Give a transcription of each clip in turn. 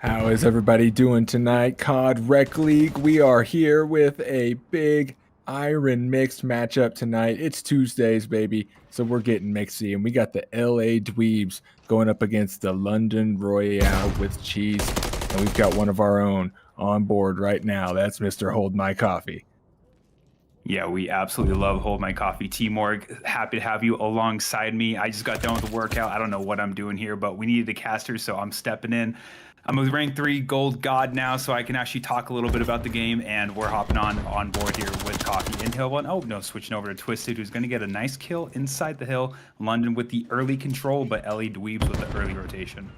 How is everybody doing tonight? COD Rec League. We are here with a big Iron mixed matchup tonight. It's Tuesdays, baby. So we're getting mixy, and we got the LA Dweebs going up against the London Royale with cheese. And we've got one of our own on board right now. That's Mr. Hold My Coffee. Yeah, we absolutely love Hold My Coffee. T-Morg, happy to have you alongside me. I just got done with the workout. I don't know what I'm doing here, but we needed a caster, so I'm stepping in. I'm a rank 3 gold god now, so I can actually talk a little bit about the game, and we're hopping on board here with Coffee in Hill 1. Oh, no, switching over to Twisted, who's going to get a nice kill inside the hill. London with the early control, but LA Dweebs with the early rotation.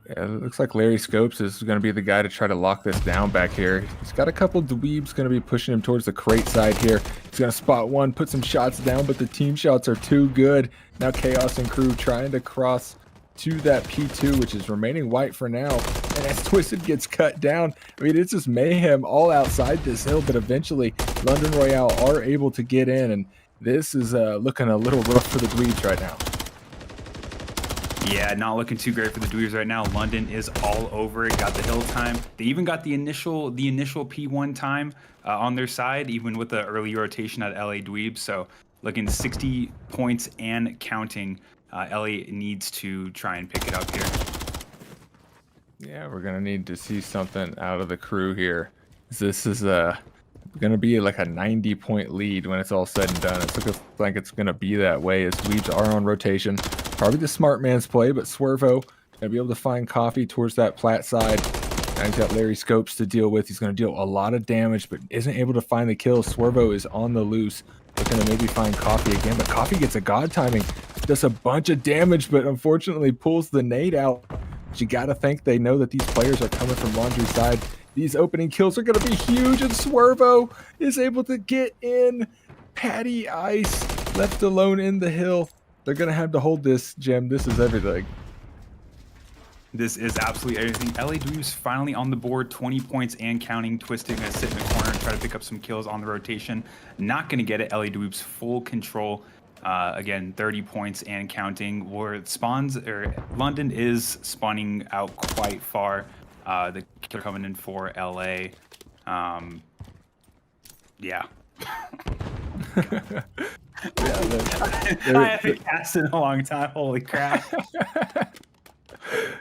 Yeah, it looks like Larry Scopes is going to be the guy to try to lock this down back here. He's got a couple Dweebs going to be pushing him towards the crate side here. He's going to spot one, put some shots down, but the team shots are too good. Now Chaos and crew trying to cross to that P2, which is remaining white for now. And as Twisted gets cut down, I mean, it's just mayhem all outside this hill, but eventually London Royale are able to get in, and this is looking a little rough for the Dweebs right now. Yeah, not looking too great for the Dweebs right now. London is all over it. Got the hill time. They even got the initial P1 time on their side, even with the early rotation at LA Dweebs. So looking 60 points and counting. LA needs to try and pick it up here. Yeah, we're gonna need to see something out of the crew here. This is gonna be like a 90-point lead when it's all said and done. It's looking like it's gonna be that way as Dweebs are on rotation. Probably the smart man's play, but Swervo gonna be able to find Coffee towards that plat side. And he's got Larry Scopes to deal with. He's gonna deal a lot of damage, but isn't able to find the kill. Swervo is on the loose. Looking to maybe find Coffee again, but Coffee gets a god timing. Does a bunch of damage, but unfortunately pulls the nade out. But you gotta think they know that these players are coming from Laundry side. These opening kills are gonna be huge, and Swervo is able to get in. Patty Ice left alone in the hill. They're gonna have to hold this, Jim. This is everything. This is absolutely everything. LA Dweebs finally on the board, 20 points and counting. Twisted gonna sit in the corner and try to pick up some kills on the rotation. Not gonna get it. LA Dweebs full control. Again, 30 points and counting. Where it spawns, or London is spawning out quite far. The killer coming in for LA. Yeah. I haven't cast in a long time. Holy crap.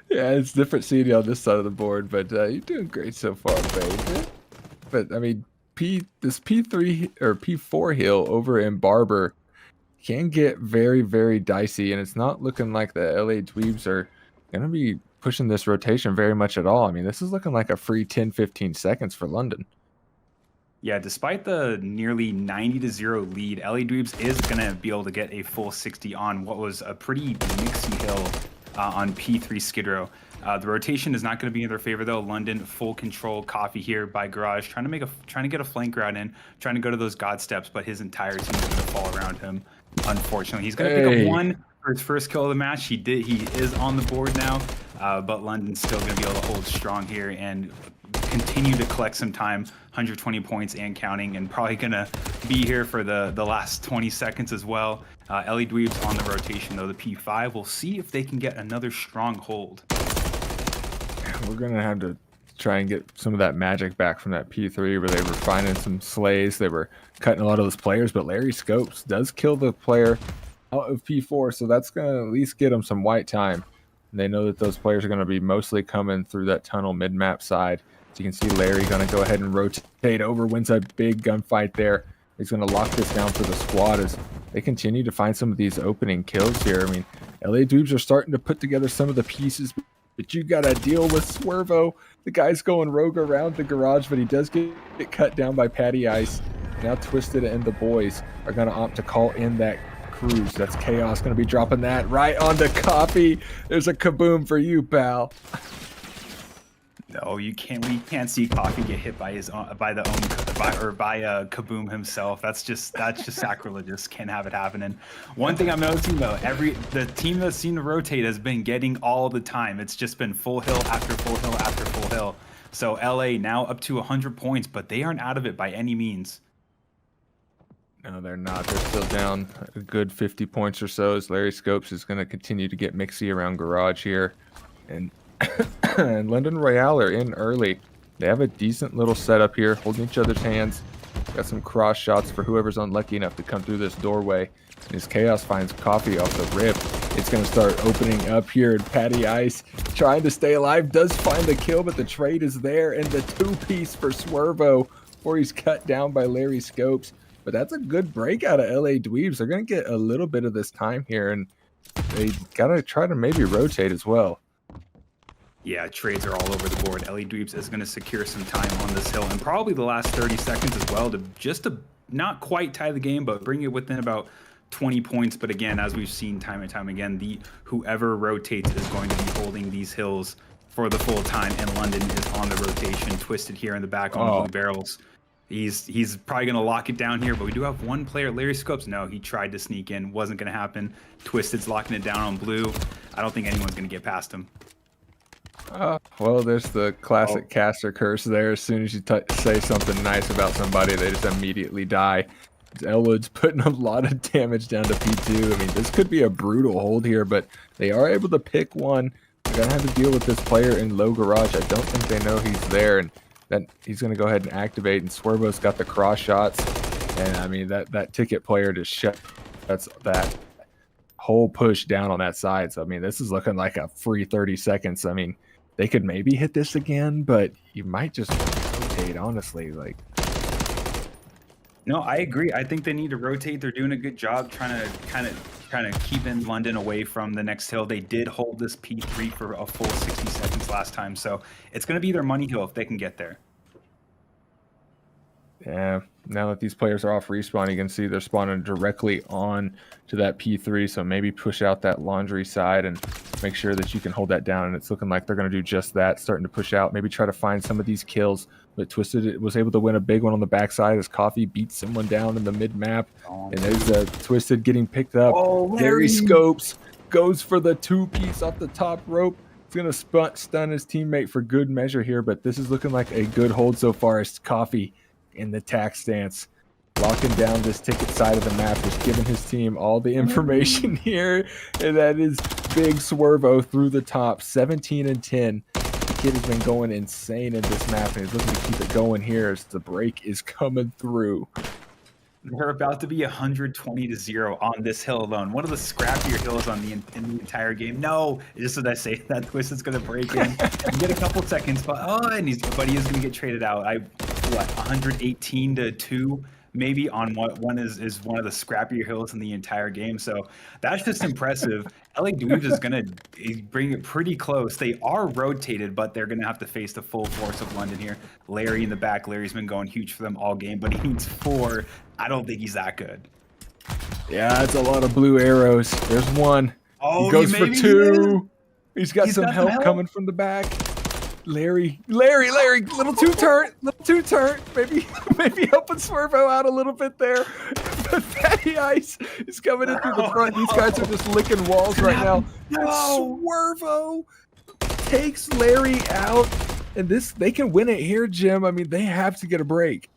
Yeah, it's different seeing you on this side of the board, but you're doing great so far, baby. But I mean, this P3 or P4 hill over in Barber can get very, very dicey, and it's not looking like the LA Dweebs are gonna be pushing this rotation very much at all. I mean, this is looking like a free 10-15 seconds for London. Yeah, despite the nearly 90-0 lead, LA Dweebs is going to be able to get a full 60 on what was a pretty mixy hill on P3 Skid Row. The rotation is not going to be in their favor, though. London full control. Coffee here by Garage, trying to get a flank route in, trying to go to those god steps, but his entire team is going to fall around him. Unfortunately, he's going to pick up one for his first kill of the match. He is on the board now, but London's still going to be able to hold strong here and continue to collect some time. 120 points and counting, and probably gonna be here for the last 20 seconds as well. LA Dweebs on the rotation though, the P5. We'll see if they can get another strong hold. We're gonna have to try and get some of that magic back from that P3 where they were finding some slays. They were cutting a lot of those players, but Larry Scopes does kill the player out of P4, so that's gonna at least get them some white time. And they know that those players are gonna be mostly coming through that tunnel mid-map side. So you can see Larry going to go ahead and rotate over, wins a big gunfight there. He's going to lock this down for the squad as they continue to find some of these opening kills here. I mean, LA Dweebs are starting to put together some of the pieces, but you got to deal with Swervo. The guy's going rogue around the garage, but he does get cut down by Patty Ice. Now Twisted and the boys are going to opt to call in that cruise. That's Chaos going to be dropping that right onto Coffee. There's a kaboom for you, pal. No, you can't. We can't see Coffee get hit by Kaboom himself. That's just sacrilegious. Can't have it happening. One thing I'm noticing though, the team that's seen to rotate has been getting all the time. It's just been full hill after full hill after full hill. So LA now up to 100 points, but they aren't out of it by any means. No, they're not. They're still down a good 50 points or so as Larry Scopes is going to continue to get mixy around Garage here. And And London Royale are in early. They have a decent little setup here, holding each other's hands. Got some cross shots for whoever's unlucky enough to come through this doorway. And as Chaos finds Coffee off the rip, it's going to start opening up here. And Patty Ice, trying to stay alive, does find the kill, but the trade is there. And the two-piece for Swervo before he's cut down by Larry Scopes. But that's a good break out of LA Dweebs. They're going to get a little bit of this time here, and they got to try to maybe rotate as well. Yeah, trades are all over the board. LA Dweebs is going to secure some time on this hill, and probably the last 30 seconds as well, to not quite tie the game, but bring it within about 20 points. But again, as we've seen time and time again, whoever rotates is going to be holding these hills for the full time, and London is on the rotation. Twisted here in the back on the blue barrels. He's probably going to lock it down here, but we do have one player, Larry Scopes. No, he tried to sneak in. Wasn't going to happen. Twisted's locking it down on blue. I don't think anyone's going to get past him. Well, there's the classic caster curse there. As soon as you say something nice about somebody, they just immediately die. Elwood's putting a lot of damage down to P2. I mean, this could be a brutal hold here, but they are able to pick one. They're going to have to deal with this player in low garage. I don't think they know he's there, and then he's going to go ahead and activate, and Swervo's got the cross shots. And, I mean, that ticket player just shut that whole push down on that side. So, I mean, this is looking like a free 30 seconds. I mean, they could maybe hit this again, but you might just rotate, honestly. Like, no, I agree. I think they need to rotate. They're doing a good job trying to kind of keeping London away from the next hill. They did hold this P3 for a full 60 seconds last time, so it's going to be their money hill if they can get there. Yeah, now that these players are off respawn, you can see they're spawning directly on to that P3, so maybe push out that laundry side and make sure that you can hold that down, and it's looking like they're going to do just that, starting to push out, maybe try to find some of these kills, but Twisted was able to win a big one on the backside as Coffee beats someone down in the mid-map, and there's Twisted getting picked up. Larry Scopes goes for the two-piece off the top rope. It's going to stun his teammate for good measure here, but this is looking like a good hold so far as Coffee in the tack stance, locking down this ticket side of the map, just giving his team all the information here, and that is big Swervo through the top, 17 and 10. The kid has been going insane in this map, and he's looking to keep it going here as the break is coming through. They're about to be 120-0 on this hill alone. One of the scrappier hills in the entire game. No, just as I say that, Twisted's going to break in and get a couple seconds, but he is going to get traded out. 118-2 maybe on one is one of the scrappier hills in the entire game. So that's just impressive. LA Dweebs is going to bring it pretty close. They are rotated, but they're going to have to face the full force of London here. Larry in the back. Larry's been going huge for them all game, but he needs 4. I don't think he's that good. Yeah, that's a lot of blue arrows. There's one. Oh, he goes for 2. He's got some help coming from the back. Larry, little two turn, maybe helping Swervo out a little bit there. But Fatty Ice is coming in through the front. These guys are just licking walls right now. No. Swervo takes Larry out, and they can win it here, Jim. I mean, they have to get a break.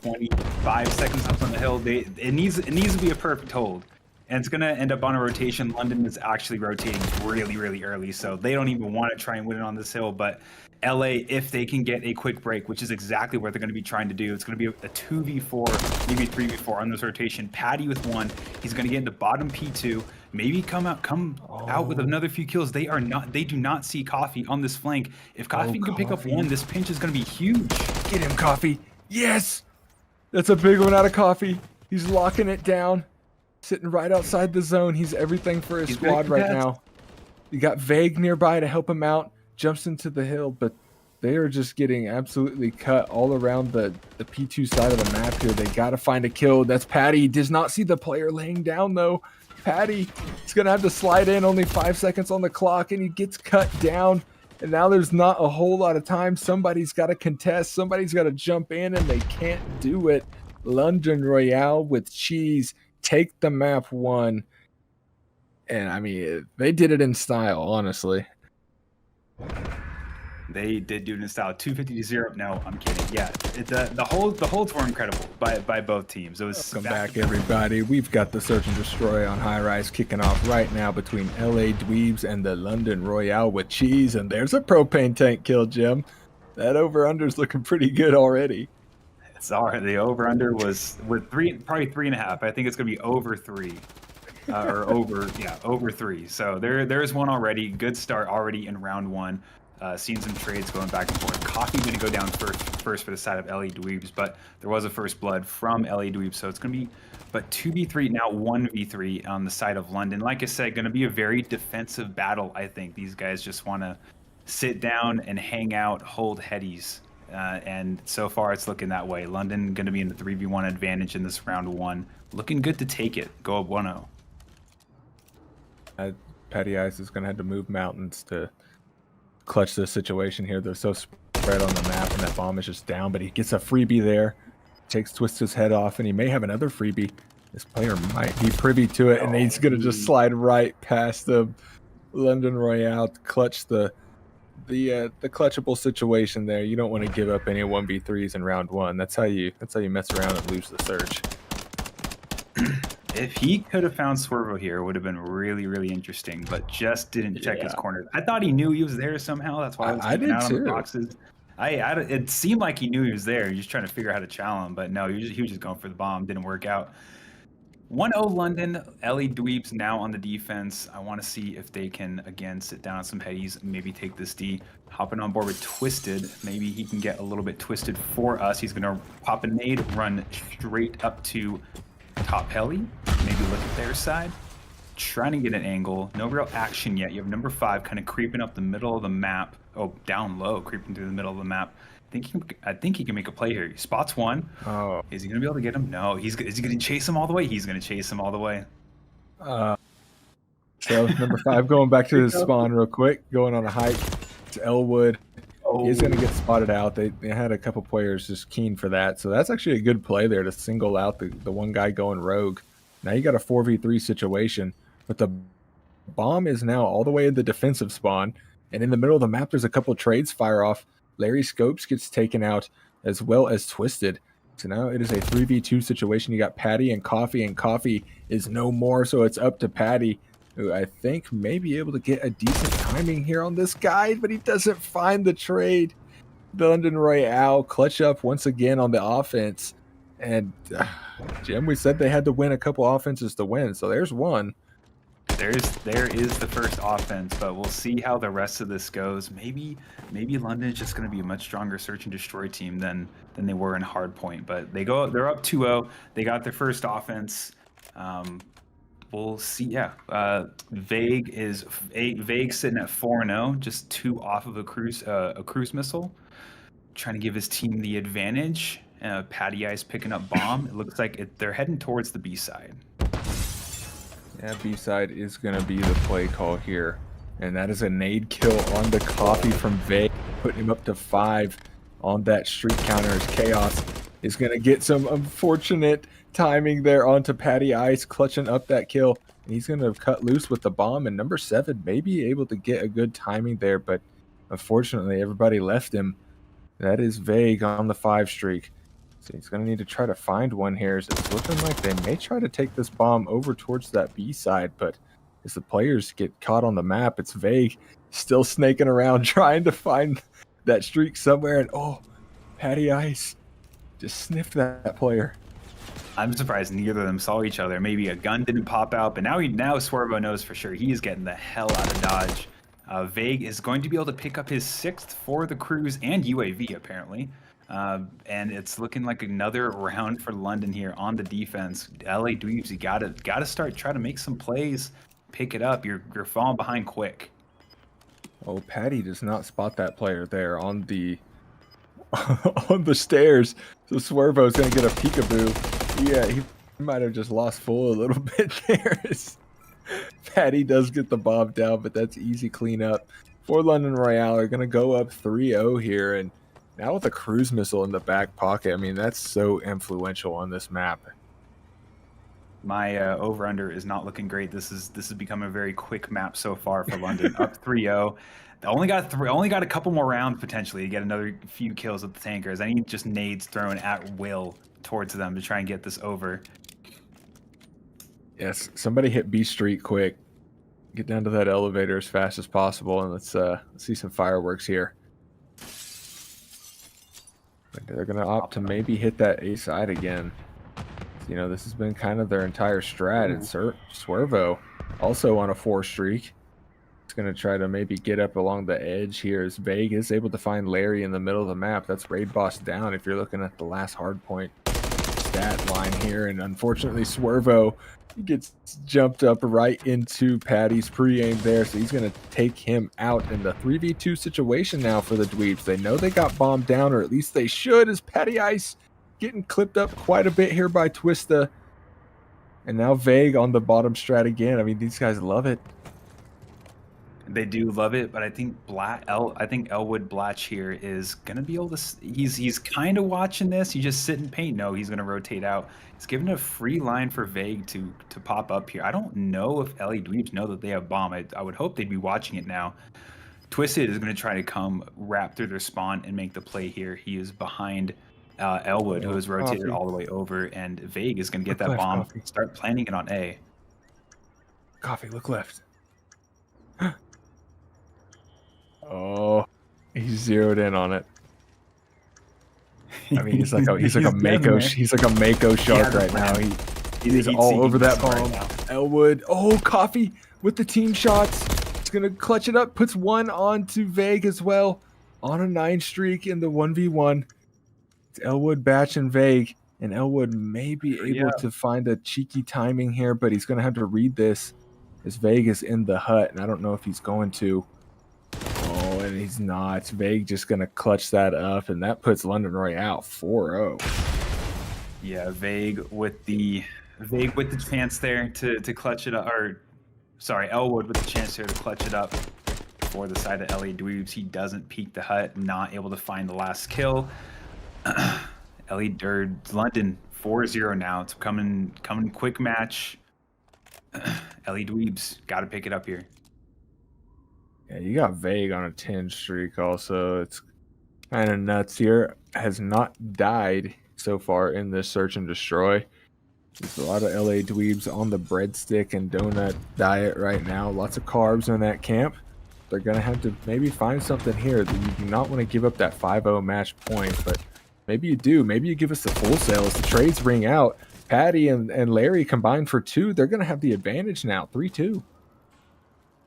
25 seconds up on the hill. It needs to be a perfect hold. And it's going to end up on a rotation. London is actually rotating really, really early, so they don't even want to try and win it on this hill. But LA, if they can get a quick break, which is exactly what they're going to be trying to do, it's going to be a 2v4, maybe 3v4 on this rotation. Patty with 1. He's going to get into bottom P2, maybe come out with another few kills. They do not see Coffee on this flank. If Coffee can pick up 1, this pinch is going to be huge. Get him, Coffee. Yes! That's a big one out of Coffee. He's locking it down. Sitting right outside the zone. He's everything for his squad right now. You got Vague nearby to help him out. Jumps into the hill, but they are just getting absolutely cut all around the P2 side of the map here. They got to find a kill. That's Patty. He does not see the player laying down, though. Patty is going to have to slide in. Only 5 seconds on the clock, and he gets cut down. And now there's not a whole lot of time. Somebody's got to contest. Somebody's got to jump in, and they can't do it. London Royale with cheese take the map 1, and I mean they did it in style, honestly. They did do it in style. 250-0. No, I'm kidding. Yeah, the holds were incredible by both teams. It was Welcome back, everybody. We've got the Search and Destroy on High Rise kicking off right now between LA Dweebs and the London Royale with cheese. And there's a propane tank kill, Jim. That over-under's looking pretty good already. Sorry, the over/under was probably 3.5. I think it's gonna be over 3. Or over 3. So there's one already. Good start already in round 1. Seeing some trades going back and forth. Coffee going to go down first for the side of LA Dweebs, but there was a first blood from LA Dweebs, so it's going to be, but 2v3 now 1v3 on the side of London. Like I said, going to be a very defensive battle. I think these guys just want to sit down and hang out, hold headies, and so far it's looking that way. London going to be in the 3v1 advantage in this round 1, looking good to take it. Go up 1-0. Patty Ice is going to have to move mountains to clutch this situation here. They're so spread on the map, and that bomb is just down, but he gets a freebie there. Twists his head off, and he may have another freebie. This player might be privy to it, and he's going to just slide right past the London Royale to clutch the clutchable situation there. You don't want to give up any 1v3s in round 1. That's how you mess around and lose the search. If he could have found Swervo here, it would have been really, really interesting, but just didn't check his corner. I thought he knew he was there somehow. That's why I was keeping out on the boxes. It seemed like he knew he was there. He was just trying to figure out how to challenge him, but no, he was just going for the bomb. Didn't work out. 1-0 London. LA Dweebs now on the defense. I want to see if they can, again, sit down on some headies, maybe take this D. Hopping on board with Twisted. Maybe he can get a little bit twisted for us. He's going to pop a nade, run straight up to top heli, maybe look at their side, trying to get an angle. No real action yet. You have number 5 kind of creeping up the middle of the map. Oh, down low, creeping through the middle of the map. I think he can make a play here. He spots one. Oh, is he gonna be able to get him? No. Is he gonna chase him all the way? He's gonna chase him all the way. So number 5 going back to his spawn real quick, going on a hike. It's Elwood. Oh. He's going to get spotted out. They had a couple players just keen for that. So that's actually a good play there to single out the one guy going rogue. Now you got a 4v3 situation, but the bomb is now all the way in the defensive spawn. And in the middle of the map, there's a couple trades fire off. Larry Scopes gets taken out as well as Twisted. So now it is a 3v2 situation. You got Patty and Coffee is no more. So it's up to Patty, who I think may be able to get a decent timing here on this guy, but he doesn't find the trade. The London Royale clutch up once again on the offense. And Jim, we said they had to win a couple offenses to win, so there's one. There is the first offense, but we'll see how the rest of this goes. Maybe London is just going to be a much stronger search and destroy team than they were in Hardpoint. But they're up 2-0. They got their first offense. We'll see. Yeah, Vague sitting at 4-0, just 2 off of a cruise missile, trying to give his team the advantage. Patty Ice picking up bomb. It looks like they're heading towards the B side. Yeah, B side is going to be the play call here, and that is a nade kill on the Coffee from Vague, putting him up to 5 on that streak counter. As Chaos is going to get some unfortunate timing there onto Patty Ice, clutching up that kill. And he's going to cut loose with the bomb, and number 7 may be able to get a good timing there, but unfortunately everybody left him. That is Vague on the 5 streak. So he's going to need to try to find one here. It's looking like they may try to take this bomb over towards that B side, but as the players get caught on the map, it's Vague still snaking around trying to find that streak somewhere, and oh, Patty Ice just sniffed that player. I'm surprised neither of them saw each other. Maybe a gun didn't pop out, but now Swervo knows for sure he is getting the hell out of Dodge. Vague is going to be able to pick up his 6th for the cruise and UAV apparently. And it's looking like another round for London here on the defense. LA Dweebs, you gotta start trying to make some plays, pick it up. You're falling behind quick. Oh, Patty does not spot that player there on the on the stairs. So Swervo's gonna get a peekaboo. Yeah, he might have just lost full a little bit there. Patty does get the bomb down, but that's easy cleanup. For London Royale are gonna go up 3-0 here, and now with a cruise missile in the back pocket, I mean, that's so influential on this map. My over under is not looking great. This has become a very quick map so far for London. Up 3-0. Only got a couple more rounds potentially to get another few kills with the tankers. I need just nades thrown at will towards them to try and get this over. Yes, somebody hit B Street quick. Get down to that elevator as fast as possible, and let's see some fireworks here. But they're gonna opt to maybe hit that A side again. You know, this has been kind of their entire strat. It's Swervo also on a 4 streak. It's going to try to maybe get up along the edge here as Vague is able to find Larry in the middle of the map. That's raid boss down if you're looking at the last hardpoint stat line here. And unfortunately, Swervo gets jumped up right into Patty's pre-aim there. So he's going to take him out in the 3v2 situation now for the Dweebs. They know they got bombed down, or at least they should, as Patty Ice getting clipped up quite a bit here by Twista. And now Vague on the bottom strat again. I mean, these guys love it. They do love it, but I think Elwood Blatch here is gonna be able to. He's kind of watching this. You just sit and paint. No, he's gonna rotate out. He's given a free line for Vague to pop up here. I don't know if Dweebs know that they have bomb. I would hope they'd be watching it now. Twisted is gonna try to come wrap through their spawn and make the play here. He is behind Elwood, who is rotated all the way over, and Vague is gonna get that bomb. Start planting it on A. Coffee, look left. Oh, he's zeroed in on it. I mean, he's like a Mako shark right now. He's all over that bomb. Elwood, Coffee with the team shots. He's gonna clutch it up. Puts one onto Vague as well on a 9 streak in the 1v1. It's Elwood, Batch, and Vague, and Elwood may be able to find a cheeky timing here, but he's gonna have to read this as Vague is in the hut, and I don't know if he's going to. Oh, and he's not. Vague just going to clutch that up, and that puts London Royale 4-0. Yeah, Vague with the chance there to clutch it up, or sorry, Elwood with the chance here to clutch it up for the side of Dweebs. He doesn't peek the hut, not able to find the last kill. London 4-0 now. It's coming quick match. Dweebs got to pick it up here. Yeah, you got Vague on a 10 streak also. It's kind of nuts here. Has not died so far in this search and destroy. There's a lot of Dweebs on the breadstick and donut diet right now. Lots of carbs in that camp. They're going to have to maybe find something here. That you do not want to give up that 5-0 match point, but maybe you do. Maybe you give us the full sale as the trades ring out. Patty and Larry combined for 2. They're going to have the advantage now, 3-2.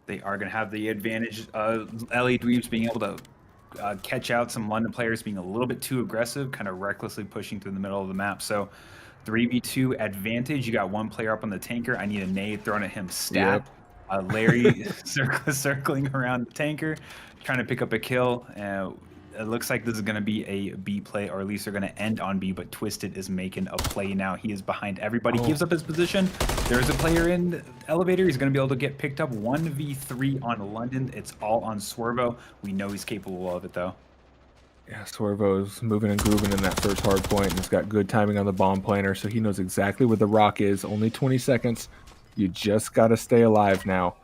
They are going to have the advantage. Dweebs being able to catch out some London players being a little bit too aggressive, kind of recklessly pushing through the middle of the map. So 3v2 advantage. You got one player up on the tanker. I need a nade thrown at him. Stat. Yep. Larry circling around the tanker, trying to pick up a kill. It looks like this is going to be a B play, or at least they're going to end on B, but Twisted is making a play now. He is behind everybody. Gives up his position. There's a player in the elevator. He's going to be able to get picked up 1v3 on London. It's all on Swervo. We know he's capable of it, though. Yeah, Swervo's moving and grooving in that first hard point, and he's got good timing on the bomb planter, so he knows exactly where the rock is. Only 20 seconds. You just got to stay alive now.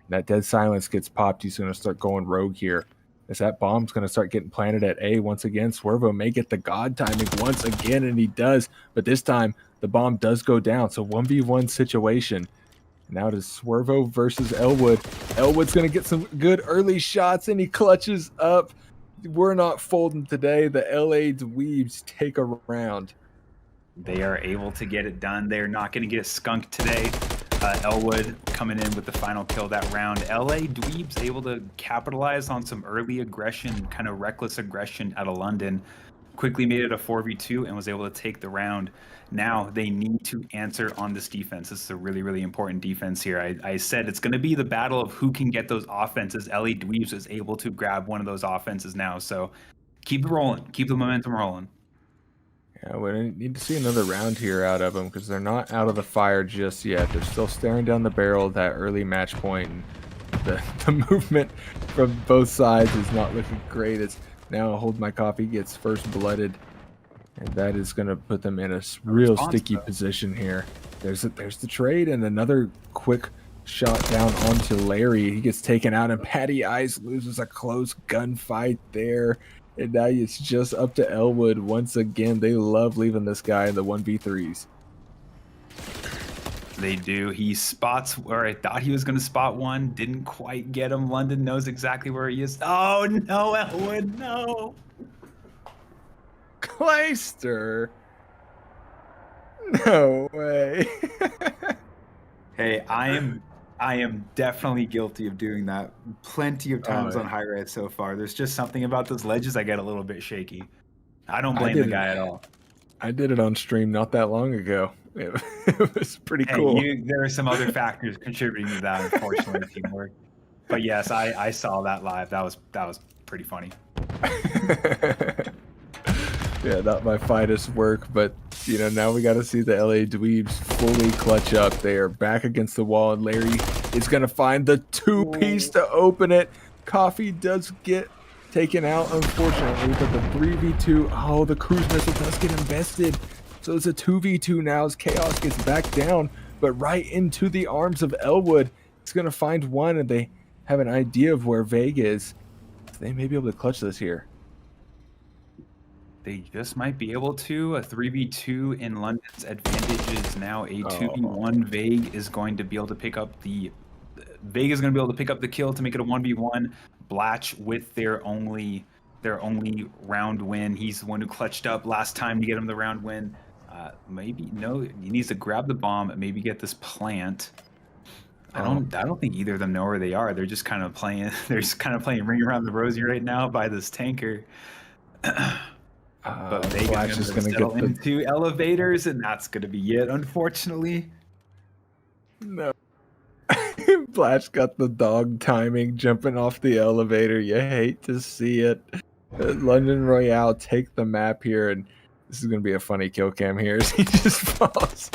That dead silence gets popped. He's going to start going rogue here. As that bomb's going to start getting planted at A once again. Swervo may get the god timing once again, and he does. But this time, the bomb does go down. So 1v1 situation. Now it is Swervo versus Elwood. Elwood's going to get some good early shots, and he clutches up. We're not folding today. The Dweebs take a round. They are able to get it done. They're not going to get skunked today. Elwood coming in with the final kill that round. Dweebs able to capitalize on some early aggression, kind of reckless aggression out of London. Quickly made it a 4v2 and was able to take the round. Now they need to answer on this defense. This is a really, really important defense here. I said it's going to be the battle of who can get those offenses. Dweebs is able to grab one of those offenses now. So keep it rolling. Keep the momentum rolling. Yeah, we need to see another round here out of them because they're not out of the fire just yet. They're still staring down the barrel of that early match point. And the movement from both sides is not looking great. It's now Hold My Coffee gets first blooded, and that is going to put them in a real sticky position here. there's the trade, and another quick shot down onto Larry. He gets taken out, and Patty Ice loses a close gunfight there. And now it's just up to Elwood once again. They love leaving this guy in the 1v3s. They do. He spots where I thought he was going to spot one. Didn't quite get him. London knows exactly where he is. Oh, no, Elwood, no. Clayster. No way. Hey, I am definitely guilty of doing that plenty of times on high res so far. There's just something about those ledges I get a little bit shaky. I don't blame the guy at all. I did it on stream not that long ago. It was pretty cool. There are some other factors contributing to that, unfortunately, teamwork. But yes, I saw that live. That was pretty funny. Yeah, not my finest work, but you know, now we got to see the LA Dweebs fully clutch up. They are back against the wall, and Larry is going to find the two-piece to open it. Coffee does get taken out, unfortunately, but the 3v2, oh, the cruise missile does get invested. So it's a 2v2 now as Chaos gets back down, but right into the arms of Elwood. It's going to find one, and they have an idea of where Vague is. So they may be able to clutch this here. They just might be able to. A 3v2 in London's advantage is now a 2v1. Vague is going to be able to pick up the kill to make it a 1v1. Blatch with their only round win. He's the one who clutched up last time to get him the round win. Maybe no, he needs to grab the bomb, maybe get this plant. I don't think either of them know where they are. They're just kind of playing. They're just kind of playing Ring Around the Rosie right now by this tanker. But Vega's just going to get into elevators, and that's going to be it, unfortunately. No. Blatch got the dog timing, jumping off the elevator. You hate to see it. London Royale take the map here, and this is going to be a funny kill cam here as he just falls.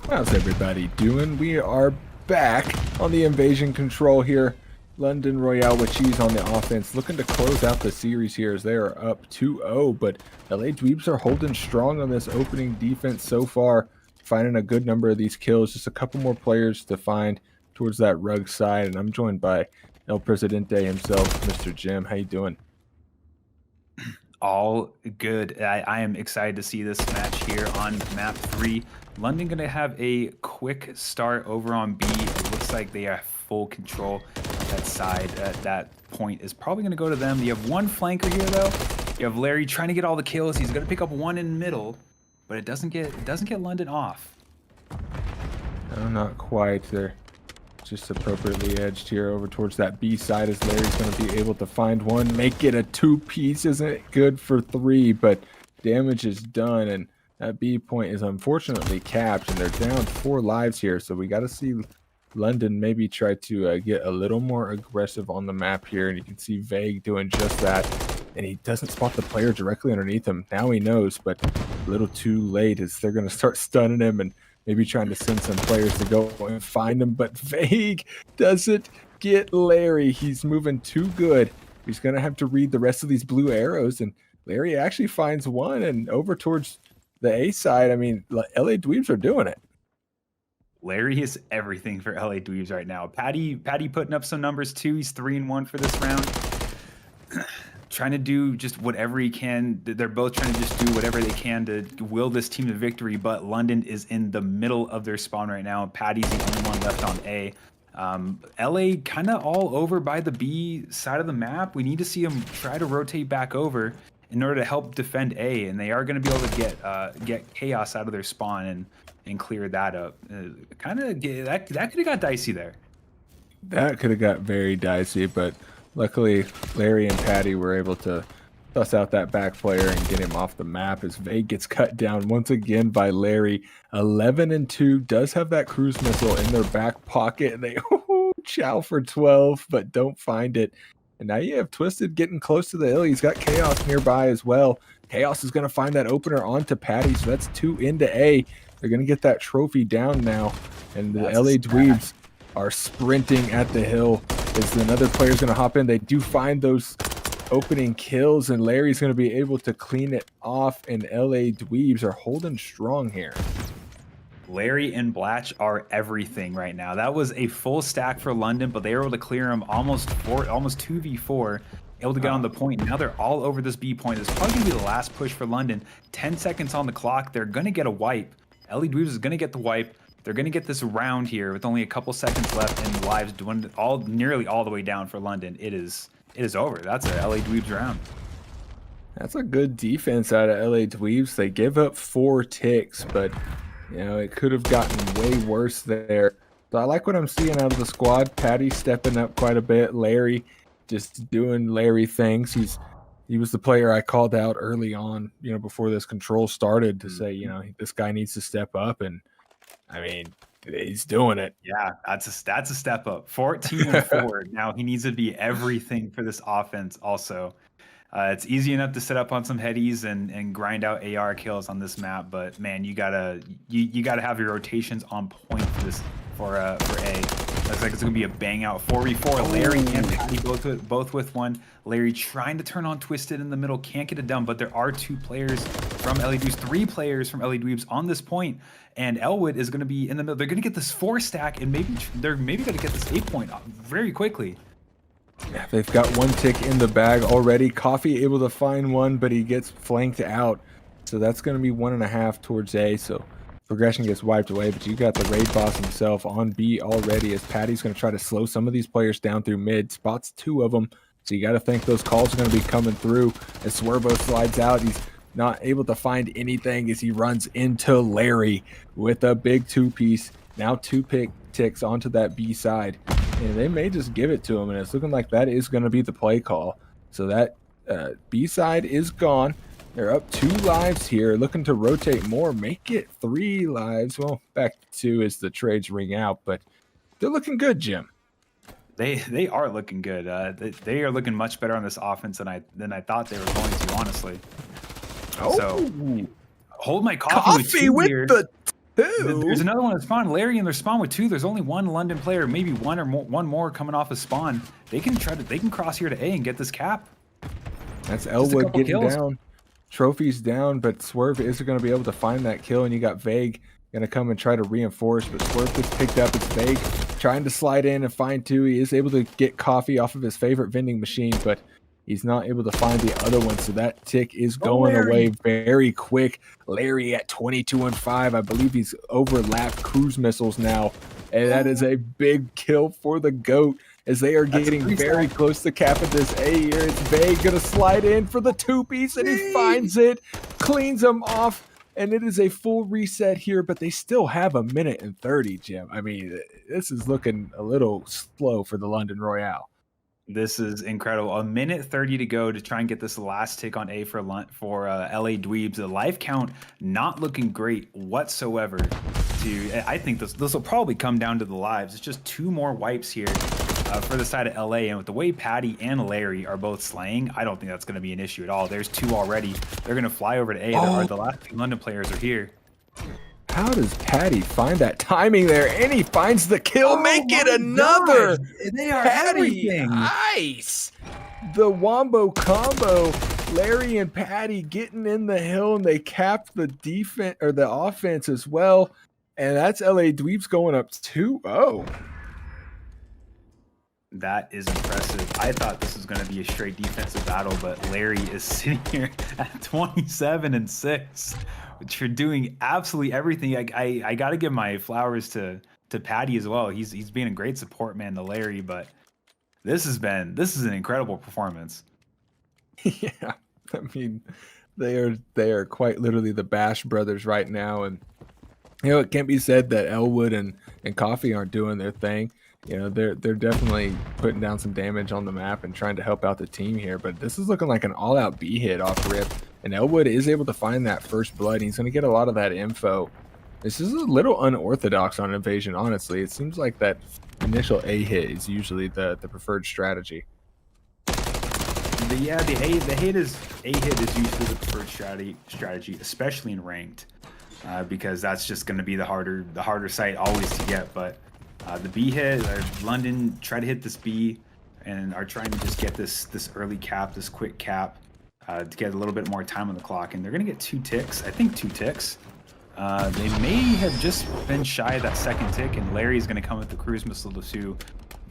How's everybody doing? We are back on the invasion control here. London Royale with Cheese on the offense, looking to close out the series here as they are up 2-0, but LA Dweebs are holding strong on this opening defense so far, finding a good number of these kills. Just a couple more players to find towards that rug side, and I'm joined by El Presidente himself, Mr. Jim. How you doing? All good. I am excited to see this match here on map 3. London going to have a quick start over on B. It looks like they are full control. That side at that point is probably going to go to them. You have one flanker here, though. You have Larry trying to get all the kills. He's going to pick up one in the middle, but it doesn't get London off. No, not quite. They're just appropriately edged here over towards that B side as Larry's going to be able to find one, make it a two-piece. Isn't good for 3, but damage is done, and that B point is unfortunately capped, and they're down 4 lives here, so we got to see London maybe try to get a little more aggressive on the map here, and you can see Vague doing just that, and he doesn't spot the player directly underneath him. Now he knows, but a little too late as they're going to start stunning him and maybe trying to send some players to go and find him, but Vague doesn't get Larry. He's moving too good. He's going to have to read the rest of these blue arrows, and Larry actually finds one, and over towards the A side, I mean, LA Dweebs are doing it. Larry is everything for LA Dweebs right now. Patty putting up some numbers too. He's 3-1 for this round. Trying to do just whatever he can. They're both trying to just do whatever they can to will this team to victory, but London is in the middle of their spawn right now. Patty's the only one left on A. LA kind of all over by the B side of the map. We need to see them try to rotate back over in order to help defend A, and they are going to be able to get Chaos out of their spawn and clear that up. That could have got dicey there. That could have got very dicey, but luckily Larry and Patty were able to suss out that back player and get him off the map as Vague gets cut down once again by Larry. 11-2 does have that cruise missile in their back pocket, and they chow for 12, but don't find it. And now you have Twisted getting close to the hill. He's got Chaos nearby as well. Chaos is going to find that opener onto Patty, so that's 2 into A. They're going to get that trophy down now, and the LA Dweebs are sprinting at the hill as another player's going to hop in. They do find those opening kills, and Larry's going to be able to clean it off, and LA Dweebs are holding strong here. Larry and Blatch are everything right now. That was a full stack for London, but they were able to clear him almost 2v4, able to get on the point. Now they're all over this B point. This is probably going to be the last push for London. 10 seconds on the clock. They're going to get a wipe. Dweebs is going to get the wipe. They're going to get this round here with only a couple seconds left, and lives doing nearly all the way down for London. It is over. That's a Dweebs round. That's a good defense out of Dweebs. They give up 4 ticks, but you know, it could have gotten way worse there. So I like what I'm seeing out of the squad. Patty stepping up quite a bit. Larry just doing Larry things. He was the player I called out early on, you know, before this control started to say, you know, this guy needs to step up, and I mean, he's doing it. Yeah, that's a step up. 14-4. Now he needs to be everything for this offense also. It's easy enough to set up on some headies and grind out AR kills on this map, but man, you gotta have your rotations on point for A. Looks like it's gonna be a bang out 4v4. Larry and Patty both with one. Larry trying to turn on Twisted in the middle, can't get it done, but there are 2 players from Dweebs, 3 players from Dweebs on this point, and Elwood is gonna be in the middle. They're gonna get this 4 stack, and they're maybe gonna get this 8 point very quickly. Yeah, they've got 1 tick in the bag already. Coffee able to find one, but he gets flanked out. So that's going to be 1.5 towards A. So progression gets wiped away, but you got the raid boss himself on B already, as Patty's going to try to slow some of these players down through mid. Spots 2 of them. So you got to think those calls are going to be coming through. As Swervo slides out, he's not able to find anything as he runs into Larry with a big 2-piece. Now 2 ticks onto that B side. And they may just give it to him, and it's looking like that is going to be the play call. So that B side is gone. They're up 2 lives here, looking to rotate more, make it 3 lives. Well, back to 2 as the trades ring out, but they're looking good, Jim. They are looking good. They are looking much better on this offense than I thought they were going to, honestly. Oh, so hold my coffee with here. The 2. There's another one at spawn. Larry in their spawn with 2. There's only 1 London player, maybe one more coming off of spawn. They can cross here to A and get this cap. That's Elwood getting down. Trophy's down, but Swerve isn't going to be able to find that kill, and you got Vague going to come and try to reinforce, but Swerve gets picked up. It's Vague trying to slide in and find 2. He is able to get coffee off of his favorite vending machine, but he's not able to find the other one, so that tick is going away very quick. Larry at 22-5. I believe he's overlapped cruise missiles now, and that is a big kill for the GOAT as they are getting very close to capping this A here. It's Vague going to slide in for the 2-piece, and he finds it, cleans them off, and it is a full reset here, but they still have 1:30, Jim. I mean, this is looking a little slow for the London Royale. This is incredible. 1:30 to go to try and get this last tick on A for LA Dweebs. The life count not looking great whatsoever. I think this will probably come down to the lives. It's just 2 more wipes here for the side of LA, and with the way Patty and Larry are both slaying, I don't think that's going to be an issue at all. There's 2 already. They're going to fly over to A. The last 2 London players are here. How does Patty find that timing there? And he finds the kill. Make it another. Gosh. They are Patty, everything. nice. The wombo combo. Larry and Patty getting in the hill, and they cap the defense or the offense as well. And that's LA Dweebs going up 2-0. That is impressive. I thought this was going to be a straight defensive battle, but Larry is sitting here at 27-6. Which you're doing absolutely everything. I got to give my flowers to Patty as well. He's being a great support man to Larry, but this is an incredible performance. Yeah, I mean, they are quite literally the Bash brothers right now, and you know, it can't be said that Elwood and Coffee aren't doing their thing. You know, they're definitely putting down some damage on the map and trying to help out the team here, but this is looking like an all-out B hit off rip. And Elwood is able to find that first blood. He's going to get a lot of that info. This is a little unorthodox on Invasion, honestly. It seems like that initial A hit is usually the preferred strategy. Yeah, the A hit is usually the preferred strategy, especially in ranked, because that's just going to be the harder site always to get. But the B hit, London try to hit this B, and are trying to just get this early cap, this quick cap. To get a little bit more time on the clock, and they're going to get 2 ticks. I think 2 ticks. They may have just been shy of that second tick, and Larry's going to come with the cruise missile to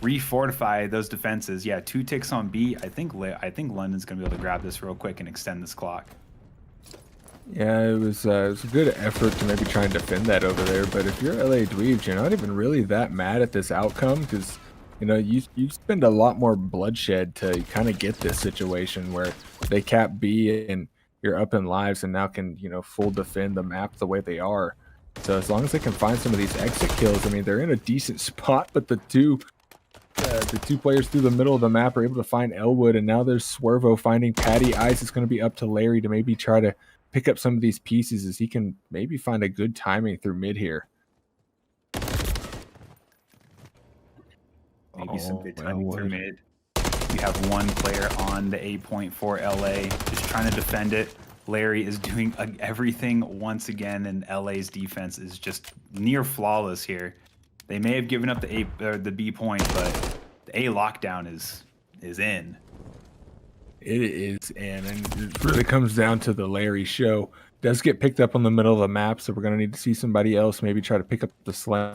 refortify those defenses. Yeah, 2 ticks on B. I think London's going to be able to grab this real quick and extend this clock. Yeah, it was a good effort to maybe try and defend that over there. But if you're LA Dweebs, you're not even really that mad at this outcome because, you know, you spend a lot more bloodshed to kind of get this situation where they cap B and you're up in lives and now can, you know, full defend the map the way they are. So as long as they can find some of these exit kills, I mean, they're in a decent spot, but the two players through the middle of the map are able to find Elwood, and now there's Swervo finding Patty Ice. It's going to be up to Larry to maybe try to pick up some of these pieces as he can maybe find a good timing through mid here. Maybe some good timing through mid. You have one player on the A point for LA, just trying to defend it. Larry is doing everything once again, and LA's defense is just near flawless here. They may have given up the B point, but the A lockdown is in. It is in, and it really comes down to the Larry show. Does get picked up on the middle of the map, so we're going to need to see somebody else maybe try to pick up the slang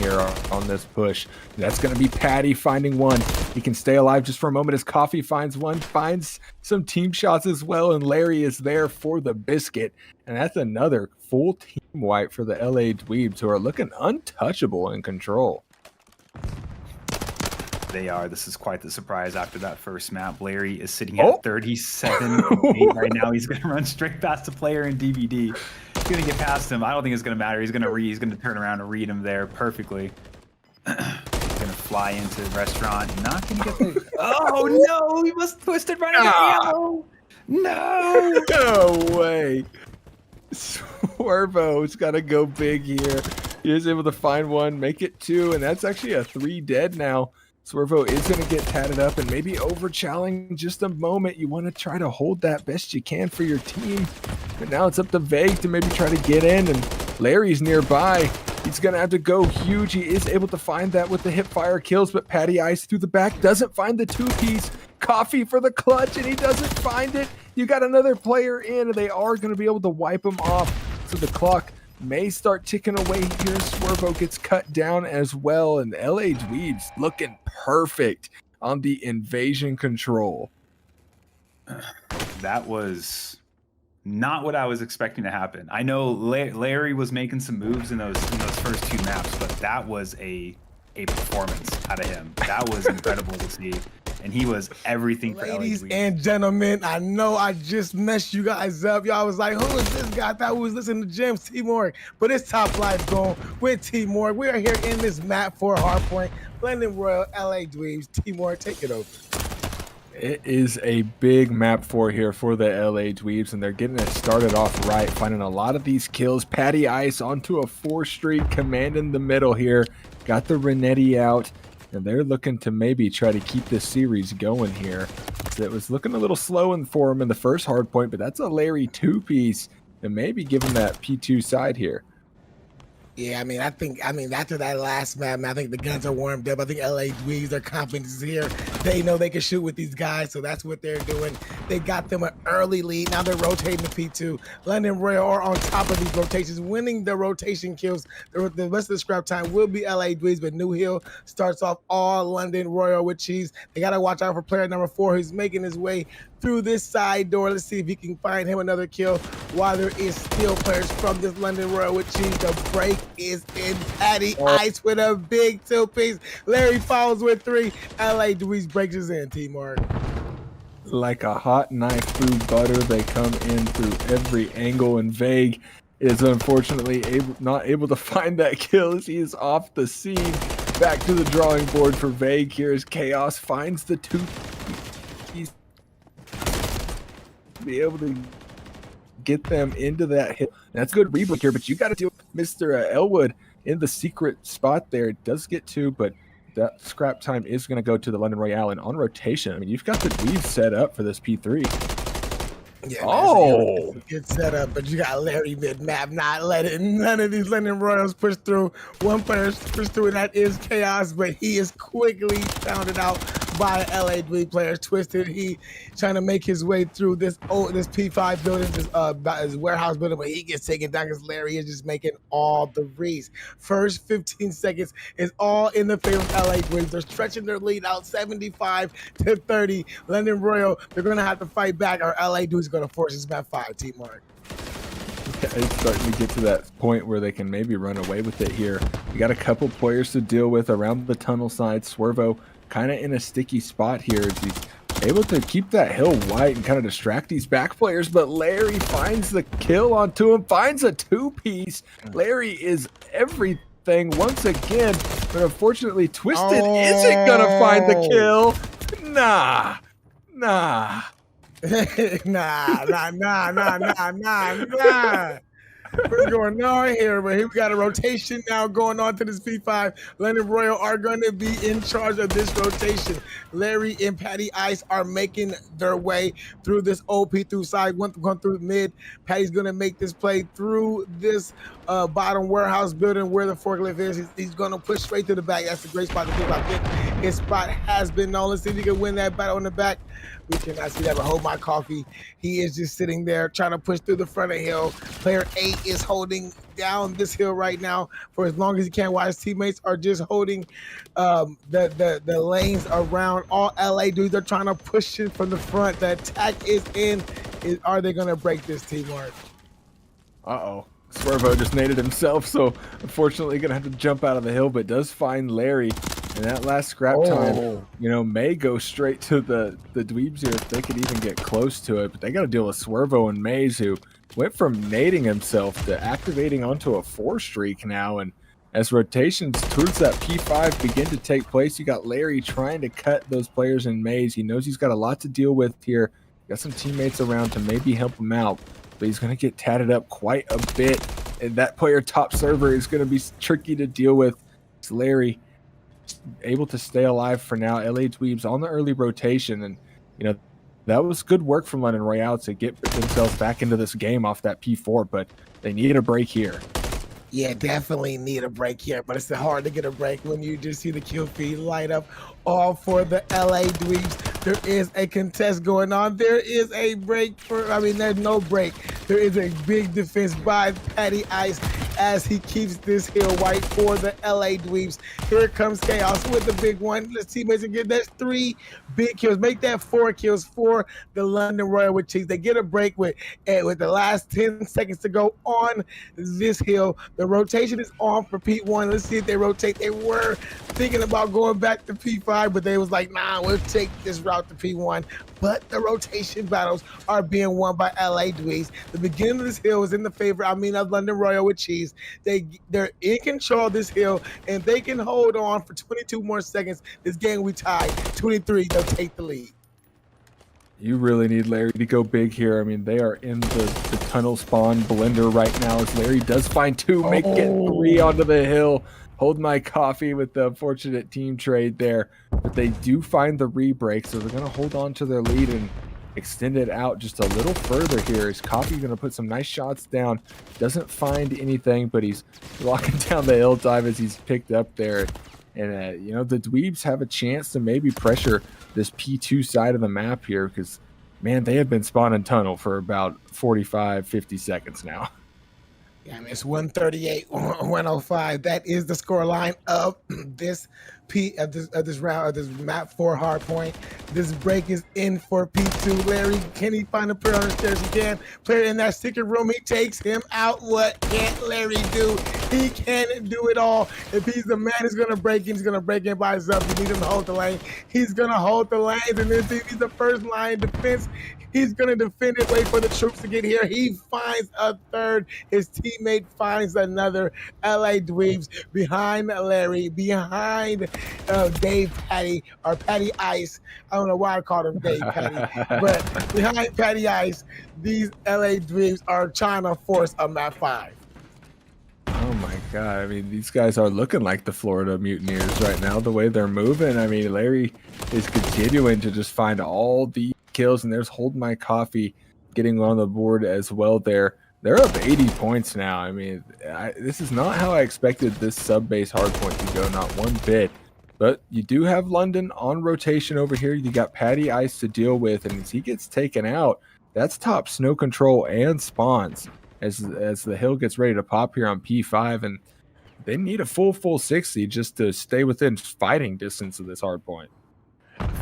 here on this push. That's going to be Patty finding one. He can stay alive just for a moment as Coffee finds one, finds some team shots as well, and Larry is there for the biscuit. And that's another full team wipe for the LA Dweebs, who are looking untouchable in control. They are. This is quite the surprise after that first map. Larry is sitting at 37-8 right now. He's going to run straight past the player in DVD. He's going to get past him. I don't think it's going to matter. He's going to turn around and read him there perfectly. He's going to fly into the restaurant. Not going to get the... Oh, no! He must twisted right out of ammo! No! No way! Swervo's got to go big here. He is able to find one, make it 2, and that's actually a 3 dead now. Swervo is going to get tatted up and maybe over-challenge just a moment. You want to try to hold that best you can for your team. But now it's up to Vague to maybe try to get in, and Larry's nearby. He's going to have to go huge. He is able to find that with the hip fire kills, but Patty Ice through the back doesn't find the 2-piece. Coffee for the clutch, and he doesn't find it. You got another player in, and they are going to be able to wipe him off. So the clock may start ticking away here. Swervo gets cut down as well, and LA Dweebs looking perfect on the invasion control. That was not what I was expecting to happen. I know Larry was making some moves in those first 2 maps, but that was a performance out of him. That was incredible to see. And he was everything for LA Ladies Dweebs. and gentlemen, I know I just messed you guys up. Y'all was like, who is this guy? I thought we was listening to James T-Morg. But it's Top Life going with T-Morg. We are here in this map for Hardpoint. London Royale, LA Dweebs. T-Morg, take it over. It is a big map 4 here for the LA Dweebs, and they're getting it started off right, finding a lot of these kills. Patty Ice onto a 4 streak, commanding the middle here. Got the Renetti out, and they're looking to maybe try to keep this series going here. So it was looking a little slow for him in the first hard point, but that's a Larry 2-piece, and maybe give him that P2 side here. Yeah, I mean, after that last map, I think the guns are warmed up. I think LA Dweebs, their confidence is here. They know they can shoot with these guys, so that's what they're doing. They got them an early lead. Now they're rotating the P2. London Royale are on top of these rotations, winning the rotation kills. The rest of the scrap time will be LA Dweebs, but New Hill starts off all London Royale with cheese. They got to watch out for player number 4 who's making his way through this side door. Let's see if he can find him another kill while there is still players from this London Royale with cheese. The break is in. Patty Ice with a big 2-piece. Larry follows with 3. LA Dweebs breaks his in, T-Mark. Like a hot knife through butter, they come in through every angle, and Vague is unfortunately not able to find that kill as he is off the scene. Back to the drawing board for Vague here as Chaos finds the 2. He's be able to get them into that hit. That's good reboot here, but you got to deal with Mr. Elwood in the secret spot there. It does get 2, but that scrap time is going to go to the London Royale, and on rotation, I mean, you've got the Dweebs set up for this P3. Yeah, it's a good setup, but you got Larry mid-map not letting none of these London Royals push through. One player pushed through, and that is Chaos, but he is quickly found out by an LA Dweeb player. Twisted, he trying to make his way through this P5 building, his warehouse building, but he gets taken down because Larry is just making all the reads. First 15 seconds is all in the favor of LA Dweebs. They're stretching their lead out 75-30. London Royale, they're going to have to fight back, or LA Dweebs going to force this map 5, Team Mark. It's starting to get to that point where they can maybe run away with it here. You got a couple players to deal with around the tunnel side. Swervo kind of in a sticky spot here as he's able to keep that hill white and kind of distract these back players, but Larry finds the kill onto him, finds a two-piece. Larry is everything once again, but unfortunately Twisted isn't gonna find the kill. Nah. nah. What's going on here? But here we got a rotation now going on to this P5. London Royale are going to be in charge of this rotation. Larry and Patty Ice are making their way through this OP through side, going through mid. Patty's going to make this play through this bottom warehouse building where the forklift is. He's going to push straight to the back. That's a great spot to keep. I think his spot has been known. Let's see if he can win that battle in the back. We cannot see that, but hold my coffee. He is just sitting there trying to push through the front of the hill. Player 8 is holding down this hill right now for as long as he can, while his teammates are just holding the lanes around. All LA dudes are trying to push it from the front. The attack is in. Are they going to break this, Team Mark? Uh-oh. Swervo just naded himself, so unfortunately going to have to jump out of the hill, but does find Larry. And that last scrap time, you know, may go straight to the Dweebs here if they could even get close to it. But they got to deal with Swervo and Maze, who went from nading himself to activating onto a 4 streak now. And as rotations towards that P5 begin to take place, you got Larry trying to cut those players in Maze. He knows he's got a lot to deal with here. Got some teammates around to maybe help him out, but he's going to get tatted up quite a bit. And that player top server is going to be tricky to deal with. It's Larry able to stay alive for now. LA Dweebs on the early rotation, and you know that was good work from London Royale to get themselves back into this game off that P4, but they needed a break here. Yeah, definitely need a break here, but it's hard to get a break when you just see the kill feed light up all for the LA Dweebs. There is a contest going on. There is a break there's no break. There is a big defense by Patty Ice as he keeps this hill white for the LA Dweebs. Here comes Chaos with the big one. Let's teammates again. That's 3 big kills. Make that 4 kills for the London Royale with Cheese. They get a break with the last 10 seconds to go on this hill. The rotation is on for P1. Let's see if they rotate. They were thinking about going back to P5, but they was like, nah, we'll take this route to P1. But the rotation battles are being won by LA Dweebs. The beginning of this hill is in the favor, of London Royale with Cheese. They're in control of this hill, and they can hold on for 22 more seconds. This game we tied 23. They'll take the lead. You really need Larry to go big here. I mean, they are in the tunnel spawn blender right now as Larry does find 2, make it 3 onto the hill. Hold my coffee with the unfortunate team trade there. But they do find the re-break, so they're going to hold on to their lead and extend it out just a little further here. Is Coffee going to put some nice shots down? Doesn't find anything, but he's locking down the hill dive as he's picked up there. And, you know, the Dweebs have a chance to maybe pressure this P2 side of the map here because, man, they have been spawning tunnel for about 45, 50 seconds now. Yeah, I mean, it's 138, 105. That is the score line of this round, of this map 4 hard point. This break is in for P2. Larry, can he find a player on the stairs? He can. Player in that secret room, he takes him out. What can't Larry do? He can't do it all. If he's the man who's going to break in, he's going to break in by himself. You need him to hold the lane. He's going to hold the lanes, and then he's the first line defense. He's going to defend it, wait for the troops to get here. He finds a third. His teammate finds another. LA Dweebs behind Larry, behind Dave Patty, or Patty Ice. I don't know why I called him Dave Patty, but behind Patty Ice, these LA Dweebs are trying to force a map 5. Oh my God. I mean, these guys are looking like the Florida Mutineers right now, the way they're moving. I mean, Larry is continuing to just find all the kills, and there's Hold My Coffee getting on the board as well there. They're up 80 points now. I mean, this is not how I expected this sub-base hardpoint to go, not one bit. But you do have London on rotation over here. You got Patty Ice to deal with, and as he gets taken out, that's top snow control and spawns as the hill gets ready to pop here on P5, and they need a full 60 just to stay within fighting distance of this hard point.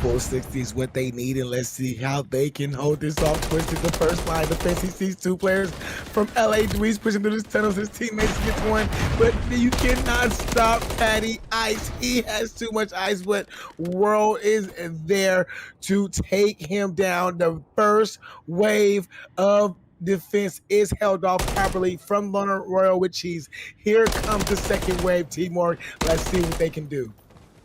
Full 60 is what they need, and let's see how they can hold this off. Twisted the first line defense. He sees two players from LA Dweebs pushing through this tunnel. His teammates gets one, but you cannot stop Patty Ice. He has too much ice, but World is there to take him down. The first wave of defense is held off properly from London Royale with cheese. Here comes the second wave, Timor. Let's see what they can do.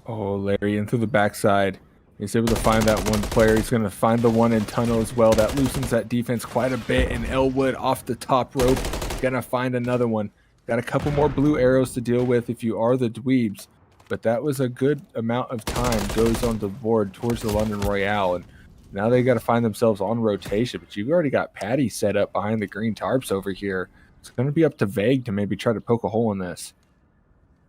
Oh, Larry into the backside. He's able to find that one player. He's going to find the one in tunnel as well. That loosens that defense quite a bit. And Elwood off the top rope. Going to find another one. Got a couple more blue arrows to deal with if you are the Dweebs. But that was a good amount of time goes on the board towards the London Royale. And now they got to find themselves on rotation. But you've already got Patty set up behind the green tarps over here. It's going to be up to Vague to maybe try to poke a hole in this.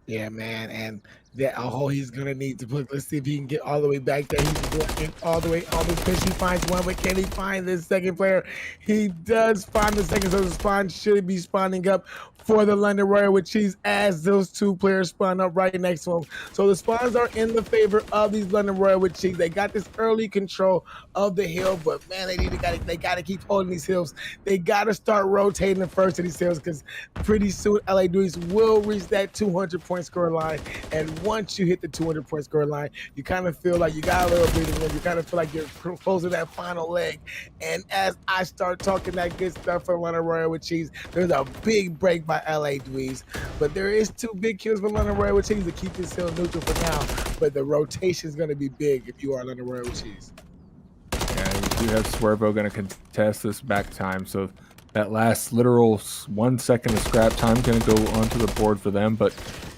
Yeah, man, and that he's gonna need to put. Let's see if he can get all the way back there. He's working all the way on this pitch. He finds one, but can he find this second player? He does find the second, so the spawn should be spawning up for the London Royale with cheese as those two players spawn up right next to him. So the spawns are in the favor of these London Royale with cheese. They got this early control of the hill, but man, they gotta keep holding these hills. They gotta start rotating the first of these hills because pretty soon LA Dweebs will reach that 200-point score line. And once you hit the 200-point score line, you kind of feel like you got a little breathing room. You kind of feel like you're closing that final leg. And as I start talking that good stuff for London Royale with cheese, there's a big break by LA Dweebs. But there is 2 big kills for London Royale with cheese to keep this hill neutral for now. But the rotation is going to be big if you are London Royale with cheese. Yeah, you do have Swervo going to contest this back time, so that last literal 1 second of scrap time going to go onto the board for them. But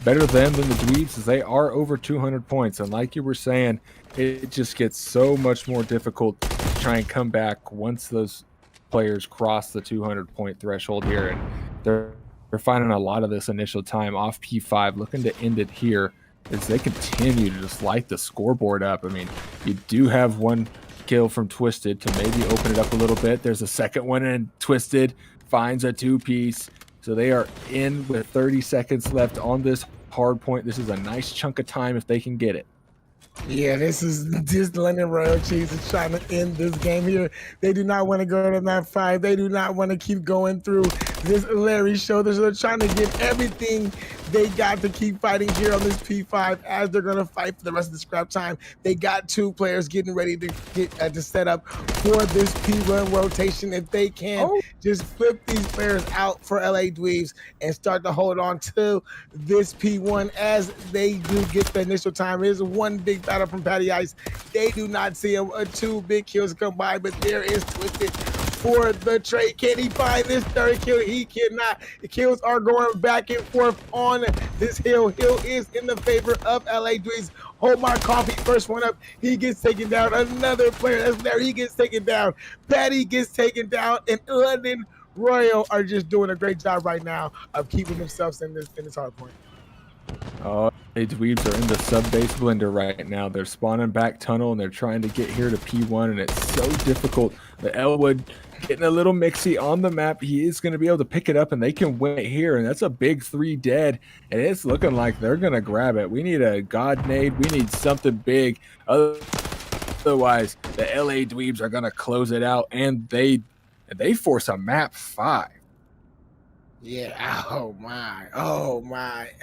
better them than the Dweebs as they are over 200 points. And like you were saying, it just gets so much more difficult to try and come back once those players cross the 200-point threshold here. And they're finding a lot of this initial time off P5, looking to end it here as they continue to just light the scoreboard up. I mean, you do have one kill from Twisted to maybe open it up a little bit. There's a second one, and Twisted finds a 2-piece. So they are in with 30 seconds left on this hard point. This is a nice chunk of time if they can get it. Yeah, this is just London Royale cheese is trying to end this game here. They do not want to go to that 5. They do not want to keep going through this Larry show. They're trying to get everything they got to keep fighting here on this P5 as they're going to fight for the rest of the scrap time. They got 2 players getting ready to get to set up for this P1 rotation. If they can just flip these players out for LA Dweebs and start to hold on to this P1 as they do get the initial time. It is one big battle from Patty Ice. They do not see 2 big kills come by, but there is Twisted for the trade. Can he find this 3rd kill? He cannot. The kills are going back and forth on this hill. Hill is in the favor of LA Dweebs. Hold my coffee. First one up. He gets taken down. Another player that's there. He gets taken down. Patty gets taken down. And London Royale are just doing a great job right now of keeping themselves in this hard point. Oh, the Dweebs are in the sub-base blender right now. They're spawning back tunnel, and they're trying to get here to P1, and it's so difficult. The Elwood getting a little mixy on the map. He is going to be able to pick it up, and they can win it here, and that's a big 3 dead, and it's looking like they're going to grab it. We need a God nade. We need something big. Otherwise, the LA Dweebs are going to close it out, and they force a map 5. Yeah, oh my,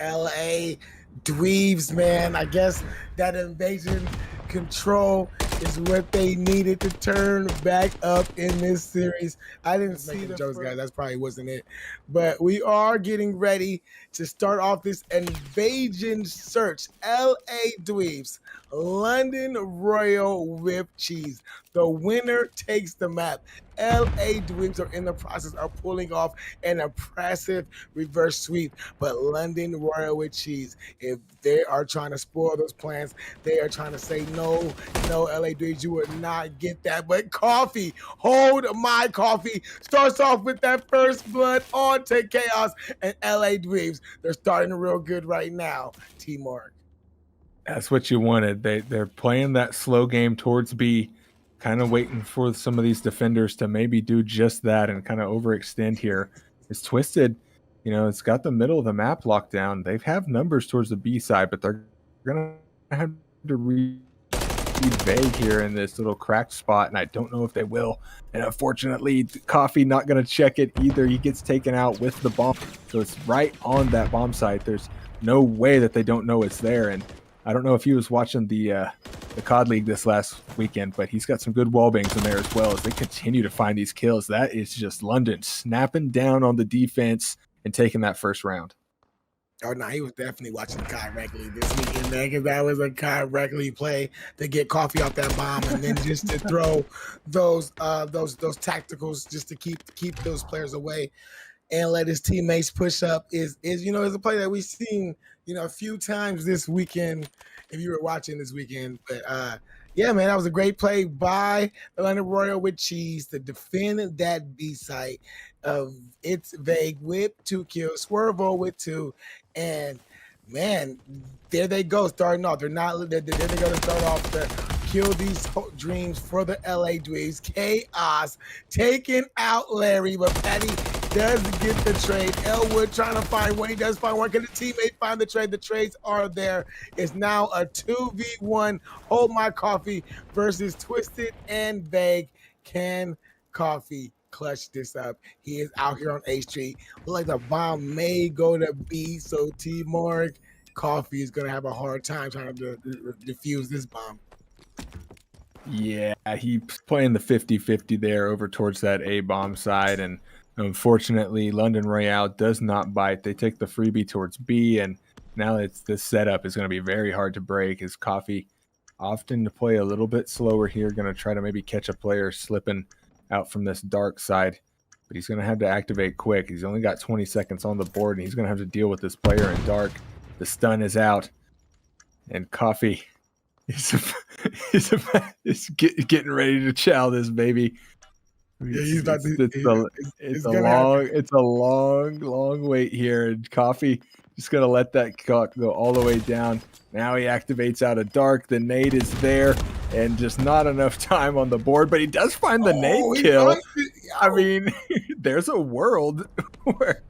LA Dweebs, man. I guess that invasion control is what they needed to turn back up in this series. I didn't see the jokes, guys. That probably wasn't it. But we are getting ready to start off this invasion search. LA Dweebs, London Royale with cheese. The winner takes the map. LA Dweebs are in the process of pulling off an impressive reverse sweep, but London Royale with cheese, if they are trying to spoil those plans, they are trying to say, no, LA Dweebs, you would not get that. But coffee, hold my coffee, starts off with that first blood on to Chaos, and LA Dweebs, they're starting real good right now. Teamwork. That's what you wanted. They're playing that slow game towards B, kind of waiting for some of these defenders to maybe do just that and kind of overextend here. It's Twisted, it's got the middle of the map locked down. They have numbers towards the B side, but they're gonna have to read vague here in this little cracked spot, and I don't know if they will. And unfortunately, Coffee not gonna check it either. He gets taken out with the bomb, so it's right on that bomb site. There's no way that they don't know it's there. And I don't know if he was watching the COD League this last weekend, but he's got some good wallbangs in there as well as they continue to find these kills. That is just London snapping down on the defense and taking that first round. Oh no, he was definitely watching Kai regularly this weekend, man, because that was a Kai regularly play to get Coffee off that bomb, and then just to throw those tacticals just to keep those players away and let his teammates push up is a play that we've seen a few times this weekend if you were watching this weekend. But yeah, man, that was a great play by the London Royale with cheese to defend that B site of It's Vague with 2 kills, Swervo with 2, and man, there they go starting off. There they go to start off to kill these dreams for the LA Dweebs. Chaos taking out Larry, but Patty does get the trade. Elwood trying to find one. He does find one. Can the teammate find the trade? The trades are there. It's now a 2v1. Hold My Coffee versus Twisted and Vague. Can Coffee clutch this up? He is out here on A Street. Look like the bomb may go to B, so T-Morg, Coffee is going to have a hard time trying to defuse this bomb. Yeah, he's playing the 50-50 there over towards that A bomb side, and unfortunately, London Royale does not bite. They take the freebie towards B, and now this setup is going to be very hard to break. As Coffee often to play a little bit slower here, going to try to maybe catch a player slipping out from this dark side, but he's going to have to activate quick. He's only got 20 seconds on the board, and he's going to have to deal with this player in dark. The stun is out, and Coffee is getting ready to chow this baby. Yeah, it's a long wait here, and Coffee just gonna let that cock go all the way down. Now he activates out of dark. The nade is there, and just not enough time on the board, but he does find the nade kill. I mean, there's a world where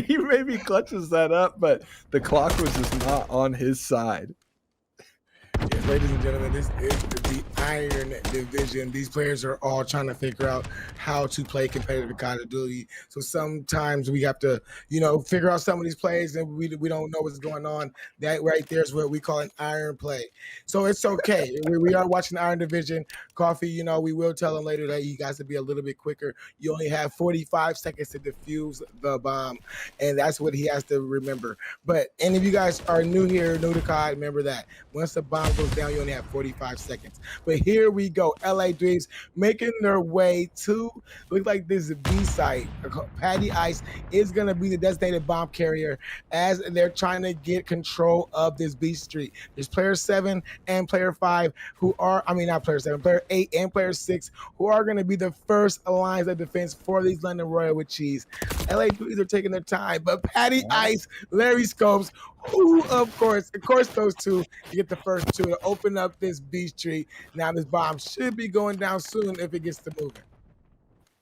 he maybe clutches that up, but the clock was just not on his side. Yes, ladies and gentlemen, this is the Iron Division. These players are all trying to figure out how to play competitive Call of Duty. So sometimes we have to, figure out some of these plays and we don't know what's going on. That right there is what we call an iron play. So it's okay. we are watching the Iron Division. Coffee, we will tell him later that you guys to be a little bit quicker. You only have 45 seconds to defuse the bomb, and that's what he has to remember. And if you guys are new here, new to COD, remember that once the bomb goes down, you only have 45 seconds. But here we go. LA Dweebs making their way to look like this B site. Patty Ice is going to be the designated bomb carrier as they're trying to get control of this B street. There's player 7 and player 5 who are, not player 7, player 8 and player 6 who are going to be the first lines of defense for these London Royale with cheese. LA Dweebs are taking their time, but Patty Ice, Larry Scopes, who of course those two to get the first two to open up this B street. Now this bomb should be going down soon if it gets to moving.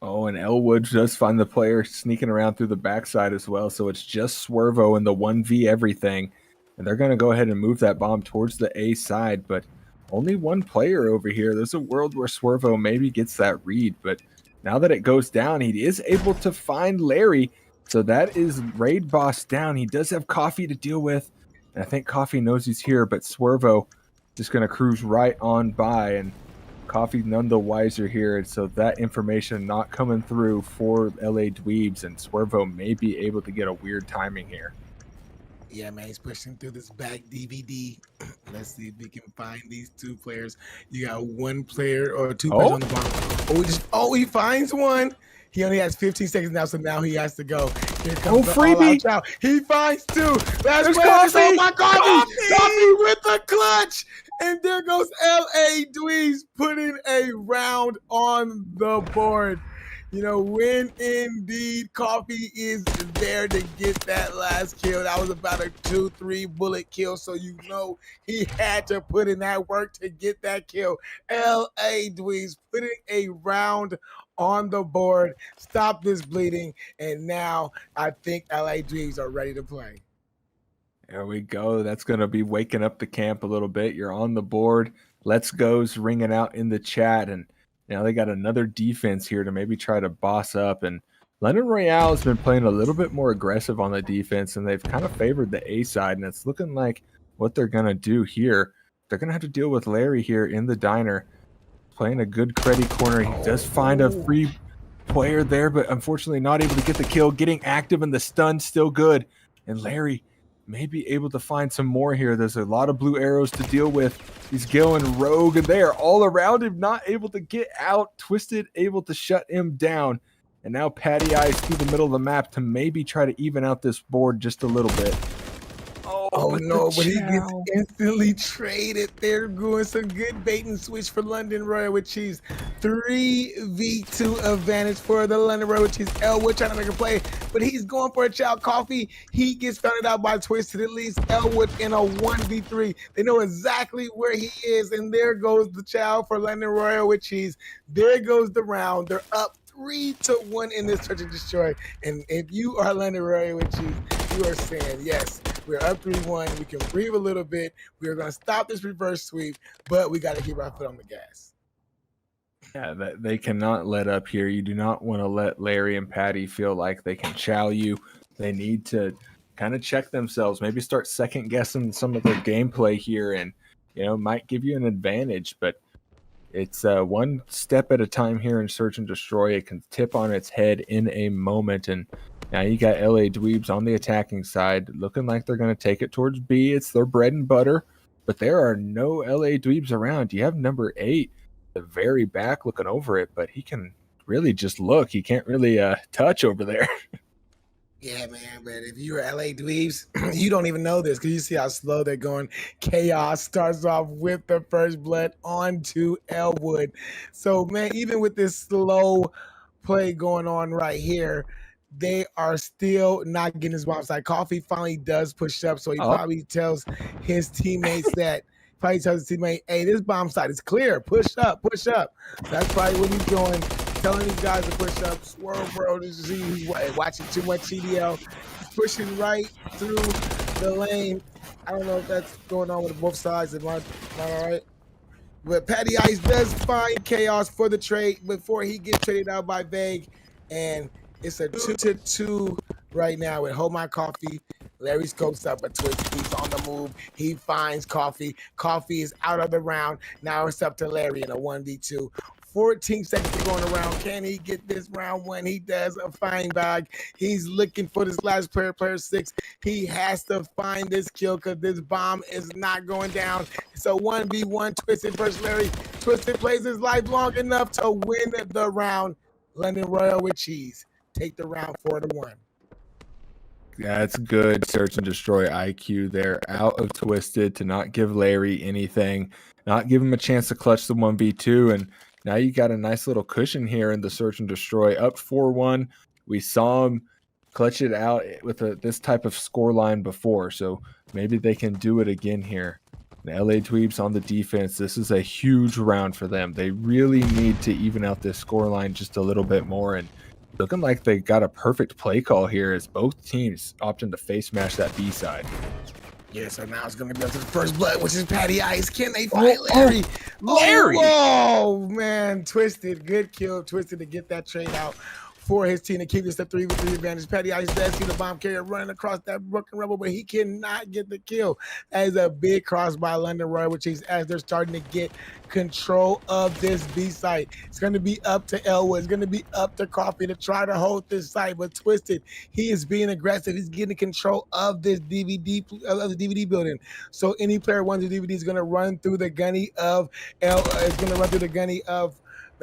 Oh, and Elwood does find the player sneaking around through the backside as well. So it's just Swervo and the 1v everything. And they're going to go ahead and move that bomb towards the A side, but only one player over here. There's a world where Swervo maybe gets that read, but now that it goes down, he is able to find Larry. So that is Raid Boss down. He does have Coffee to deal with, and I think Coffee knows he's here, but Swervo just going to cruise right on by, and Coffee none the wiser here. And so that information not coming through for LA Dweebs, and Swervo may be able to get a weird timing here. Yeah, man, he's pushing through this back DVD. Let's see if we can find these two players. You got one player or two players on the bottom. He finds one. He only has 15 seconds now, so now he has to go. Here comes the freebie. all-out chow. He finds two. Last Coffee. Oh my Coffee with the clutch. And there goes LA Dweebs putting a round on the board. You know, when indeed Coffee is there to get that last kill, that was about a 2-3 bullet kill. So you know he had to put in that work to get that kill. LA Dweebs putting a round on the board, stop this bleeding, and now I think LA Dweebs are ready to play. There we go. That's going to be waking up the camp a little bit. You're on the board. Let's go's ringing out in the chat. And now they got another defense here to maybe try to boss up. And London Royale has been playing a little bit more aggressive on the defense, and they've kind of favored the A side. And it's looking like what they're going to do here. They're going to have to deal with Larry here in the diner, playing a good credit corner. He does find a free player there, but unfortunately not able to get the kill. Getting active, and the stun still good. And Larry may be able to find some more here. There's a lot of blue arrows to deal with. He's going rogue, and they are all around him, not able to get out. Twisted able to shut him down. And now Patty Eyes through the middle of the map to maybe try to even out this board just a little bit. Oh no, but he gets instantly traded. They're doing some good bait and switch for London Royale, which is 3v2 advantage for the London Royale, which is Elwood trying to make a play, but he's going for a child coffee. He gets found out by Twisted. At least Elwood in a 1v3. They know exactly where he is, and there goes the child for London Royale, which is there goes the round. They're up 3-1 in this search and destroy. And if you are London Royale, which you are saying, yes, we're up 3-1. We can breathe a little bit. We are going to stop this reverse sweep, but we got to keep our foot on the gas. Yeah, they cannot let up here. You do not want to let Larry and Patty feel like they can chow you. They need to kind of check themselves, maybe start second guessing some of their gameplay here, and might give you an advantage, but it's one step at a time here in Search and Destroy. It can tip on its head in a moment, and now you got LA Dweebs on the attacking side, looking like they're going to take it towards B. It's their bread and butter, but there are no LA Dweebs around. You have number 8, the very back, looking over it, but he can really just look. He can't really touch over there. Yeah, man, but if you're LA Dweebs, you don't even know this because you see how slow they're going. Chaos starts off with the first blood onto Elwood. So, man, even with this slow play going on right here, they are still not getting his bomb side. Coffee finally does push up, so he probably tells his teammates that, hey, this bomb side is clear. Push up, push up. That's probably what he's doing. Telling these guys to push up, swerve, bro. To see he's watching too much CDL. He's pushing right through the lane. I don't know if that's going on with both sides. Am I all right? But Patty Ice does find Chaos for the trade before he gets traded out by Vague. And it's a 2-2 right now with Hold My Coffee. Larry scopes up a twitch. He's on the move. He finds Coffee. Coffee is out of the round. Now it's up to Larry in a 1v2. 14 seconds going around. Can he get this round one? He does a fine bag. He's looking for this last player, player 6. He has to find this kill because this bomb is not going down. So 1v1, Twisted versus Larry. Twisted plays his life long enough to win the round. London Royale with cheese. Take the round 4-1. That's good Search and Destroy IQ there. Out of Twisted to not give Larry anything, not give him a chance to clutch the 1v2, and now you got a nice little cushion here in the Search and Destroy. Up 4-1. We saw him clutch it out with this type of score line before, so maybe they can do it again here. The LA Dweebs on the defense. This is a huge round for them. They really need to even out this score line just a little bit more, and looking like they got a perfect play call here as both teams opting to face mash that B side. Yeah, so now it's going to be up to the first blood, which is Patty Ice. Can they fight Larry? Larry! Oh, man. Twisted. Good kill. Twisted to get that trade out for his team to keep this a 3v3 advantage. Patty Ice does see the bomb carrier running across that broken rubble, but he cannot get the kill. That is a big cross by London Royale, which is as they're starting to get control of this B site. It's going to be up to Elwood. It's going to be up to Coffee to try to hold this site, but Twisted, he is being aggressive. He's getting control of this DVD building. So any player wants the DVD is going to run through the gunny of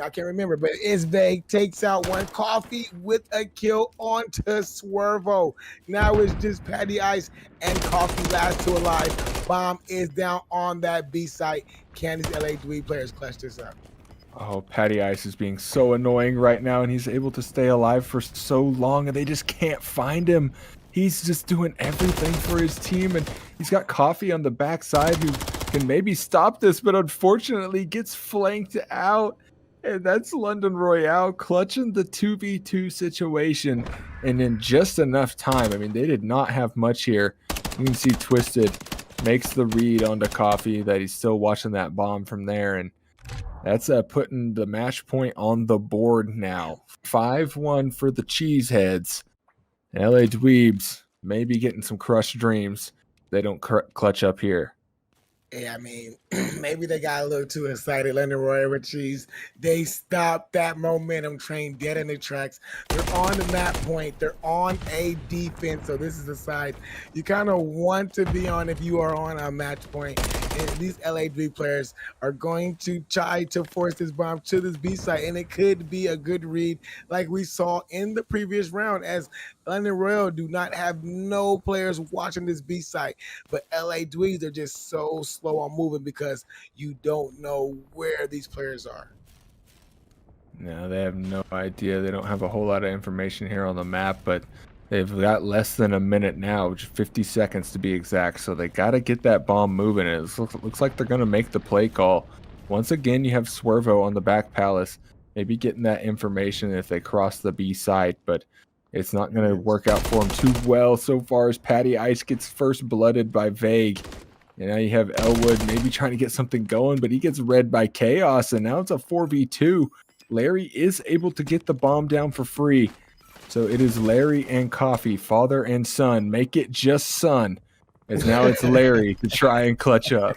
I can't remember, but it's Vague. Takes out one. Coffee with a kill onto Swervo. Now it's just Patty Ice and Coffee last two alive. Bomb is down on that B site. Can these LA Dweeb players clutch this up? Oh, Patty Ice is being so annoying right now, and he's able to stay alive for so long, and they just can't find him. He's just doing everything for his team, and he's got Coffee on the backside who can maybe stop this, but unfortunately gets flanked out. And that's London Royale clutching the 2v2 situation, and in just enough time. I mean, they did not have much here. You can see Twisted makes the read onto Coffee that he's still watching that bomb from there, and that's putting the match point on the board now. 5-1 for the Cheeseheads. LA Dweebs maybe getting some crushed dreams. They don't clutch up here. Yeah, I mean, maybe they got a little too excited. London Royale with Cheese. They stopped that momentum train dead in the tracks. They're on the map point. They're on a defense. So this is the side you kind of want to be on if you are on a match point. And these LA3 players are going to try to force this bomb to this B side. And it could be a good read like we saw in the previous round, as London Royale do not have no players watching this B side. But LA Dweebs are just so slow on moving because you don't know where these players are. No, they have no idea. They don't have a whole lot of information here on the map, but they've got less than a minute now, which is 50 seconds to be exact. So they got to get that bomb moving. It looks like they're going to make the play call. Once again, you have Swervo on the back palace, maybe getting that information if they cross the B side, but it's not going to work out for him too well so far, as Patty Ice gets first blooded by Vague. And now you have Elwood maybe trying to get something going, but he gets read by Chaos, and now it's a 4v2. Larry is able to get the bomb down for free. So it is Larry and Coffee, father and son. Make it just son, as now it's Larry to try and clutch up.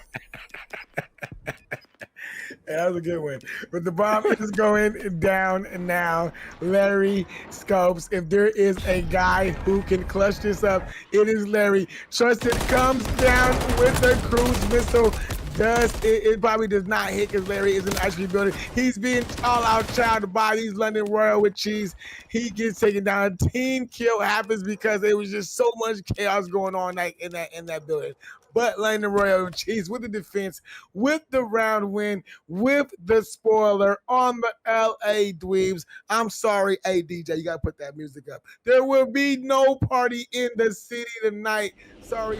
That was a good one. But the bomb is going down now. Larry scopes. If there is a guy who can clutch this up, it is Larry. Trusted comes down with the cruise missile. It probably does not hit because Larry isn't actually building. He's being all out chowed by these London Royale with Cheese. He gets taken down. A team kill happens because it was just so much chaos going on in that building. But London Royale with Cheese with the defense, with the round win, with the spoiler on the LA Dweebs. I'm sorry, hey DJ, you gotta put that music up. There will be no party in the city tonight. Sorry.